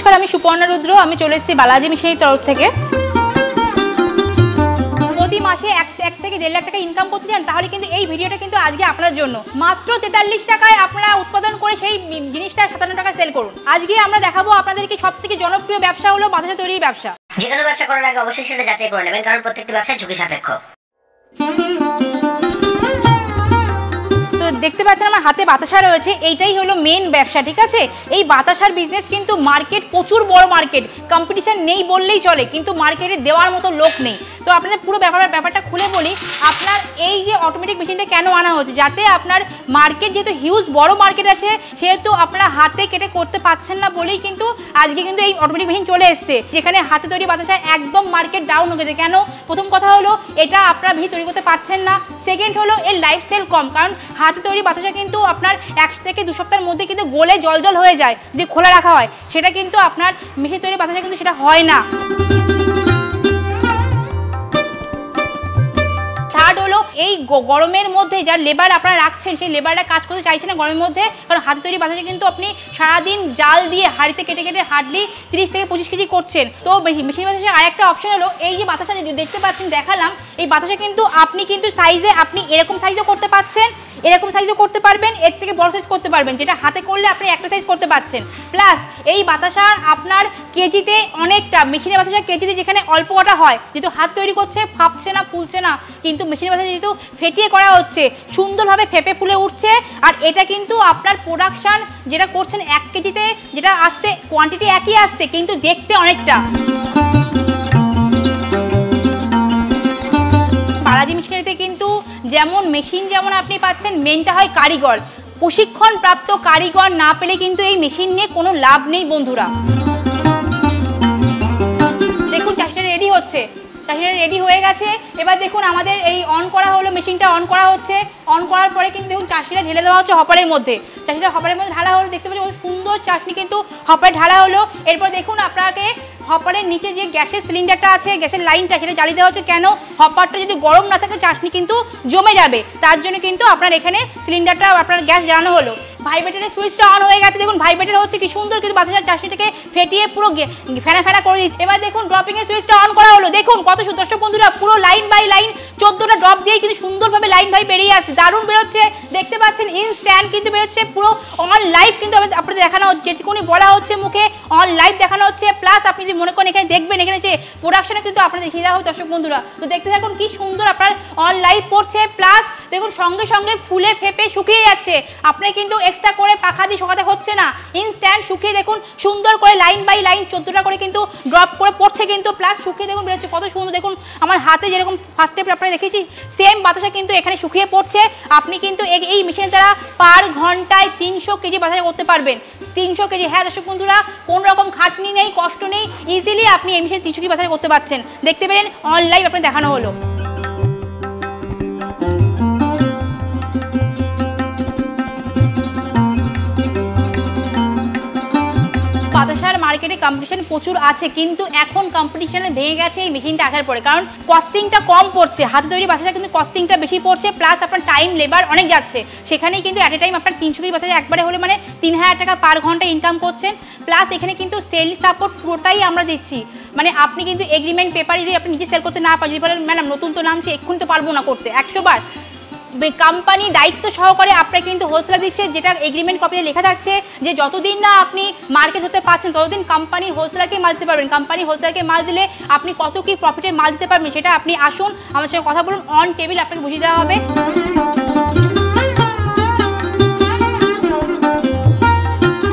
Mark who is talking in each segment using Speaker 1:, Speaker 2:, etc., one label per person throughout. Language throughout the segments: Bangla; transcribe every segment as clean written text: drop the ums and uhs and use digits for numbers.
Speaker 1: নমস্কার, আমি সুপর্ণা রুদ্র। আমি চলে এসেছি বালাজি মেশিনের তরফ থেকে। প্রতি মাসে 1 থেকে 1.5 লাখ টাকা ইনকাম করতে চান তাহলে কিন্তু এই ভিডিওটা কিন্তু আজকে আপনার জন্য। মাত্র 43 টাকায় আপনারা উৎপাদন করে সেই জিনিসটা 57 টাকায় সেল করুন। আজকে আমরা দেখাবো আপনাদেরকে সবথেকে জনপ্রিয় ব্যবসা হলো বাতাসা তৈরির ব্যবসা।
Speaker 2: যে কোনো ব্যবসা করার আগে অবশ্যই সেটা যাচাই করে নেবেন, কারণ প্রত্যেকটা ব্যবসা ঝুঁকি সাপেক্ষ। তো দেখতে পাচ্ছেন আমার হাতে বাতাসা রয়েছে, এইটাই হলো মেন ব্যবসা, ঠিক আছে। এই বাতাসার বিজনেস কিন্তু মার্কেট প্রচুর বড় মার্কেট, কম্পিটিশন নেই বললেই চলে, কিন্তু মার্কেটে দেওয়ার মতো লোক নেই। তো আপনাদের পুরো ব্যাপারটা খুলে বলি। আপনার এই যে অটোমেটিক মেশিনটা কেন আনা হচ্ছে, যাতে আপনার মার্কেট যেহেতু হিউজ বড় মার্কেট আছে, সেহেতু আপনারা হাতে কেটে করতে পারছেন না বলেই কিন্তু আজকে কিন্তু এই অটোমেটিক মেশিন চলে এসছে, যেখানে হাতে তৈরি বাতাসা একদম মার্কেট ডাউন হয়ে গেছে। কেন? প্রথম কথা হলো এটা আপনারা ভিড় তৈরি করতে পারছেন না। সেকেন্ড হলো এর লাইফ সেল কম, কারণ হাতে তৈরি বাতাসা কিন্তু আপনার 1 থেকে 2 সপ্তাহের মধ্যে কিন্তু গলে জল হয়ে যায় যদি খোলা রাখা হয়। সেটা কিন্তু আপনার মেশিন তৈরি বাতাসা কিন্তু সেটা হয় না। থার্ড হলো এই গরমের মধ্যে যার লেবার আপনারা রাখছেন, সেই লেবাররা কাজ করতে চাইছে না গরমের মধ্যে, কারণ হাতে তৈরি বাতাসা কিন্তু আপনি সারাদিন জাল দিয়ে হাঁড়িতে কেটে কেটে হার্ডলি 30 থেকে 25 কেজি করছেন। তো মেশিন বাতাসা আর একটা অপশন হলো এই যে বাতাসা দেখতে পাচ্ছেন, দেখালাম এই বাতাসা কিন্তু আপনি কিন্তু সাইজে আপনি এরকম সাইজও করতে পারছেন, এরকম সাইজও করতে পারবেন, এর থেকে বড় সাইজ করতে পারবেন, যেটা হাতে করলে আপনি একটা সাইজ করতে পারছেন। প্লাস এই বাতাসা আপনার কেজিতে অনেকটা, মেশিনের বাতাসা কেজিতে যেখানে অল্প কটা হয়, যেহেতু হাত তৈরি করছে ফাঁপছে না ফুলছে না, কিন্তু মেশিনের বাতাসা যেহেতু ফেটিয়ে করা হচ্ছে সুন্দরভাবে ফেপে ফুলে উঠছে। আর এটা কিন্তু আপনার প্রোডাকশান যেটা করছেন 1 কেজিতে যেটা আসছে কোয়ান্টিটি একই আসছে, কিন্তু দেখতে অনেকটা। বালাজি মেশিনারিতে কিন্তু যেমন মেশিন যেমন আপনি পাচ্ছেন, মেনটা হয় কারিগর। প্রশিক্ষণ প্রাপ্ত কারিগর না পেলে কিন্তু এই মেশিন নিয়ে কোনো লাভ নেই বন্ধুরা। দেখুন চাষিটা রেডি হচ্ছে, চাষিটা রেডি হয়ে গেছে। এবার দেখুন আমাদের এই অন করা হলো, মেশিনটা অন করা হচ্ছে। অন করার পরে কিন্তু দেখুন চাষিটা ঢেলে দেওয়া হচ্ছে হপারের মধ্যে। চাষিটা হপারের মধ্যে ঢালা হলো, দেখতে পাচ্ছি সুন্দর চাটনি কিন্তু হপারে ঢালা হলো। এরপর দেখুন আপনাকে হপারের নিচে যে গ্যাসের সিলিন্ডারটা আছে, গ্যাসের লাইনটা, সেটা জ্বালিয়ে দেওয়া হচ্ছে। কেন? হপারটা যদি গরম না থাকে চাটনি কিন্তু জমে যাবে, তার জন্য কিন্তু আপনার এখানে সিলিন্ডারটা আপনার গ্যাস জ্বালানো হলো। ভাইব্রেটারের সুইচটা অন হয়ে গেছে, দেখুন ভাইব্রেটার হচ্ছে কি সুন্দর, কিন্তু বাতাসার চাটনিটাকে ফেটিয়ে পুরো ফেনা ফেনা করে দিচ্ছে। এবার দেখুন ড্রপিং এর সুইচটা অন করা হলো, দেখুন কত দর্শক বন্ধুরা পুরো লাইন বাই লাইন 14টা ড্রপ দিয়ে কিন্তু সুন্দরভাবে লাইন বাই বেরিয়ে আসছে, দারুণ বেরোচ্ছে। দেখতে পাচ্ছেন ইনস্ট্যান্ট কিন্তু বেরোচ্ছে, পুরো অন লাইভ কিন্তু আপনাদের দেখানো হচ্ছে, যেটুকুনি বলা হচ্ছে মুখে অন লাইভ দেখানো হচ্ছে। প্লাস আপনি যদি মনে করেন এখানে দেখবেন, এখানে যে প্রোডাকশনে কিন্তু আপনাদের দেখিয়ে দেওয়া হবে দর্শক বন্ধুরা। তো দেখতে থাকুন কি সুন্দর আপনার অন লাইভ পড়ছে। প্লাস দেখুন সঙ্গে সঙ্গে ফুলে ফেপে শুকিয়ে যাচ্ছে, আপনার কিন্তু এক্সট্রা করে পাখা দিয়ে শুকাতে হচ্ছে না, ইনস্ট্যান্ট শুকিয়ে দেখুন সুন্দর করে লাইন বাই লাইন 14টা করে কিন্তু ড্রপ করে পড়ছে কিন্তু, প্লাস শুকিয়ে দেখুন বেরোচ্ছে কত সুন্দর। দেখুন আমার হাতে যেরকম ফার্স্ট স্টেপ আপনারা দেখেছি, সেম বাতাসা কিন্তু এখানে শুকিয়ে পড়ছে। আপনি কিন্তু এই মেশিনের দ্বারা পার ঘন্টায় 300 কেজি বাতাসা করতে পারবেন। 300 কেজি, হ্যাঁ দর্শক বন্ধুরা, কোনো রকম খাটনি নেই, কষ্ট নেই, ইজিলি আপনি এই মেশিনে 300 কেজি বাতাসা করতে পারছেন। দেখতে পেলেন অন লাইভ আপনার দেখানো হলো। বাতাসার মার্কেটে কম্পিটিশন প্রচুর আছে, কিন্তু এখন কম্পিটিশনে ভেঙে গেছে এই মেশিনটা আসার পরে, কারণ কস্টিংটা কম পড়ছে। হাতে তৈরি বাতাসা কিন্তু কস্টিংটা বেশি পড়ছে, প্লাস আপনার টাইম লেবার অনেক যাচ্ছে। সেখানেই কিন্তু অ্যাট এ টাইম আপনার 300 কেজি বাতাসা একবারে হলে মানে 3000 টাকা পার ঘন্টা ইনকাম করছেন। প্লাস এখানে কিন্তু সেল সাপোর্ট পুরোটাই আমরা দিচ্ছি, মানে আপনি কিন্তু এগ্রিমেন্ট পেপার যদি আপনি নিজে সেল করতে না পারেন, যদি বলেন ম্যাডাম নতুন তো নামছে এক্ষুনি তো পারবো না করতে 100 বার, কোম্পানি দায়িত্ব সহকারে আপনাকে কিন্তু হোলসেলার দিচ্ছে, যেটা এগ্রিমেন্ট কপিতে লেখা থাকছে যে যতদিন না আপনি মার্কেট হতে পারছেন ততদিন কোম্পানির হোলসেলারকে মাল দিতে পারবেন। কোম্পানির হোলসেলারকে মাল দিলে আপনি কত কি প্রফিটে মাল দিতে পারবেন, সেটা আপনি আসুন আমার সঙ্গে কথা বলুন, অন টেবিল আপনাকে বুঝিয়ে দেওয়া হবে।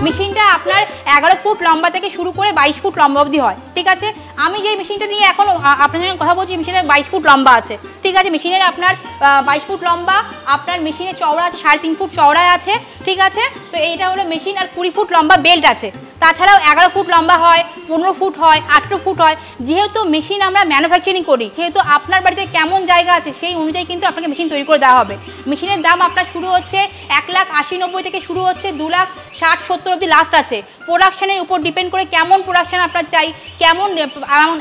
Speaker 2: মেশিনটা আপনার 11 ফুট লম্বা থেকে শুরু করে 22 ফুট লম্বা অবধি হয়, ঠিক আছে। আমি যে মেশিনটা নিয়ে এখন আপনার সঙ্গে কথা বলছি, মেশিনের 22 ফুট লম্বা আছে, ঠিক আছে। মেশিনের আপনার 22 ফুট লম্বা, আপনার মেশিনের চওড়া আছে 3.5 ফুট চওড়ায় আছে, ঠিক আছে। তো এইটা হলো মেশিন, আর 20 ফুট লম্বা বেল্ট আছে। তাছাড়াও 11 ফুট লম্বা হয়, 15 ফুট হয়, 18 ফুট হয়। যেহেতু মেশিন আমরা ম্যানুফ্যাকচারিং করি, সেহেতু আপনার বাড়িতে কেমন জায়গা আছে সেই অনুযায়ী কিন্তু আপনাকে মেশিন তৈরি করে দেওয়া হবে। মেশিনের দাম আপনার শুরু হচ্ছে 1,80,90 থেকে শুরু হচ্ছে 2,60,70 অবধি লাস্ট আছে। প্রোডাকশানের উপর ডিপেন্ড করে কেমন প্রোডাকশান আপনার চাই, কেমন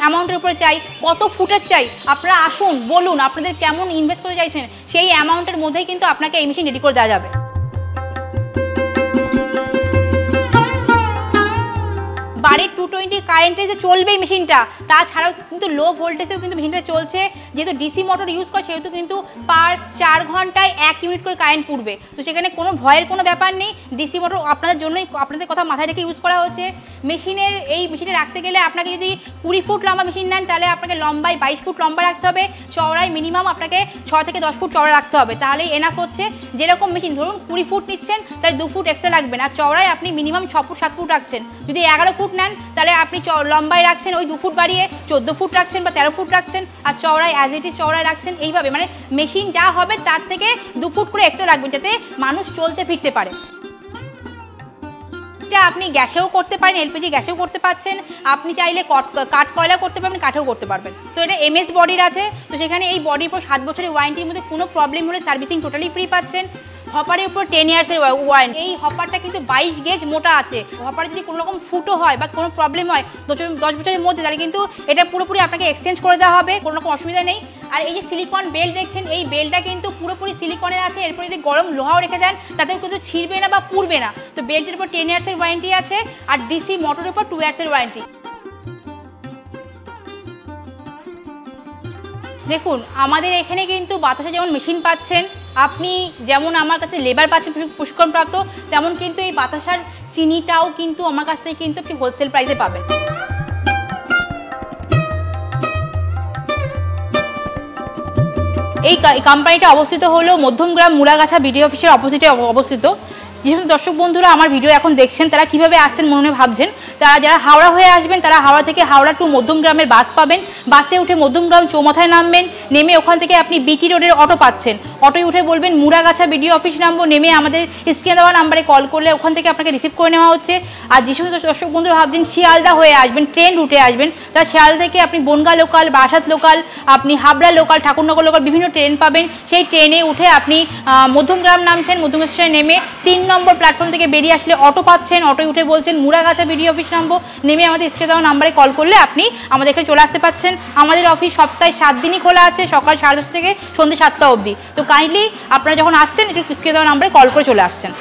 Speaker 2: অ্যামাউন্টের উপরে চাই, কত ফুটের চাই, আপনারা আসুন বলুন আপনাদের কেমন ইনভেস্ট করতে চাইছেন, সেই অ্যামাউন্টের মধ্যেই কিন্তু আপনাকে এই মেশিন রেডি করে দেওয়া যাবে।
Speaker 1: 220 কারেন্টে যে চলবে এই মেশিনটা, তাছাড়াও কিন্তু লো ভোল্টেজেও কিন্তু মেশিনটা চলছে। যেহেতু ডিসি মোটর ইউজ করে সেহেতু কিন্তু পার 4 ঘন্টায় 1 ইউনিট করে কারেন্ট পুড়বে। তো সেখানে কোনো ভয়ের কোনো ব্যাপার নেই, ডিসি মোটর আপনাদের জন্যই, আপনাদের কথা মাথায় রেখে ইউজ করা হচ্ছে। এই মেশিনে রাখতে গেলে আপনাকে যদি 20 ফুট লম্বা মেশিন নেন তাহলে আপনাকে লম্বায় 22 ফুট লম্বা রাখতে হবে, চওড়ায় মিনিমাম আপনাকে 6 থেকে 10 ফুট চওড়া রাখতে হবে, তাহলেই এনাফ হচ্ছে। যেরকম মেশিন ধরুন 20 ফুট নিচ্ছেন তাহলে 2 ফুট এক্সট্রা লাগবে না, চওড়ায় আপনি মিনিমাম 6 ফুট 7 ফুট রাখছেন। যদি 11 ফুট নেন তাহলে আপনি লম্বায় রাখছেন ওই 2 ফুট বাড়িয়ে 14 ফুট রাখছেন বা 13 ফুট রাখছেন, আর চওড়ায় অ্যাজ ইট ইজ চওড়ায় রাখছেন। এইভাবে মানে মেশিন যা হবে তার থেকে 2 ফুট করে এক্সট্রা রাখবেন যাতে মানুষ চলতে ফিরতে পারে। এটা আপনি গ্যাসেও করতে পারেন, এলপিজি গ্যাসেও করতে পারছেন, আপনি চাইলে কাঠ কয়লা করতে পারবেন, কাঠেও করতে পারবেন। তো এটা এমএস বডির আছে, তো সেখানে এই বডির উপর 7 বছরের ওয়ারেন্টির মধ্যে কোনো প্রবলেম হলে সার্ভিসিং টোটালি ফ্রি পাচ্ছেন। হপারের উপর 10 ইয়ার্সের ওয়ারেন্টি। এই হপারটা কিন্তু 22 গেজ মোটা আছে। হপারে যদি কোনো রকম ফুটো হয় বা কোনো প্রবলেম হয় 10 বছরের মধ্যে, তাহলে কিন্তু এটা পুরোপুরি আপনাকে এক্সচেঞ্জ করে দেওয়া হবে, কোনো রকম অসুবিধা নেই। আর এই যে সিলিকন বেল দেখছেন, এই বেলটা কিন্তু পুরোপুরি সিলিকনের আছে, এরপর যদি গরম লোহাও রেখে দেন তাতেও কিন্তু ছিঁড়বে না বা পুড়বে না। তো বেল্টের উপর 10 ইয়ার্সের ওয়ারেন্টি আছে, আর ডিসি মোটরের উপর 2 ইয়ার্সের ওয়ারেন্টি। দেখুন আমাদের এখানে কিন্তু বাতাসা যেমন মেশিন পাচ্ছেন, আপনি যেমন আমার কাছে লেবার পাচ্ছেন প্রশিক্ষণপ্রাপ্ত, তেমন কিন্তু এই বাতাসার চিনিটাও কিন্তু আমার কাছ থেকে কিন্তু আপনি হোলসেল প্রাইসে পাবেন। এই কোম্পানিটা অবস্থিত হলো মধ্যমগ্রাম মুড়াগাছা বিডিও অফিসের অপোজিটে অবস্থিত। যে সমস্ত দর্শক বন্ধুরা আমার ভিডিও এখন দেখছেন তারা কিভাবে আসছেন মনে ভাবছেন, তারা যারা হাওড়া হয়ে আসবেন তারা হাওড়া থেকে হাওড়া টু মধ্যমগ্রামের বাস পাবেন, বাসে উঠে মধ্যমগ্রাম চৌমাথায় নামবেন, নেমে ওখান থেকে আপনি বিটি রোডের অটো পাচ্ছেন, অটোয় উঠে বলবেন মুড়াগাছা বিডিও অফিস নামবো, নেমে আমাদের স্ক্রিনে দেওয়া নাম্বারে কল করলে ওখান থেকে আপনাকে রিসিভ করে নেওয়া হচ্ছে। আর যে সমস্ত দর্শক বন্ধুরা ভাবছেন শিয়ালদা হয়ে আসবেন, ট্রেন রুটে আসবেন, তারা শিয়ালদা থেকে আপনি বনগা লোকাল, বারাসাত লোকাল, আপনি হাবড়া লোকাল, ঠাকুরনগর লোকাল বিভিন্ন ট্রেন পাবেন। সেই ট্রেনে উঠে আপনি মধ্যমগ্রাম নামছেন, মধ্যমগ্রাম স্টেশনে নেমে 3 নম্বর প্ল্যাটফর্ম থেকে বেরিয়ে আসলে অটো পাচ্ছেন, অটোয় উঠে বলছেন মুড়াগাছা বিডিও অফিস নামবো, নেমে আমাদের স্ক্রিনে দেওয়া নাম্বারে কল করলে আপনি আমাদের এখানে চলে আসতে পাচ্ছেন। আমাদের অফিস সপ্তাহে 7 দিনই খোলা আছে, সকাল 10:30 থেকে সন্ধ্যে 7টা অবধি। তো কাইন্ডলি আপনারা যখন আসছেন একটু স্ক্রিনে দেওয়া নাম্বারে কল করে চলে আসছেন।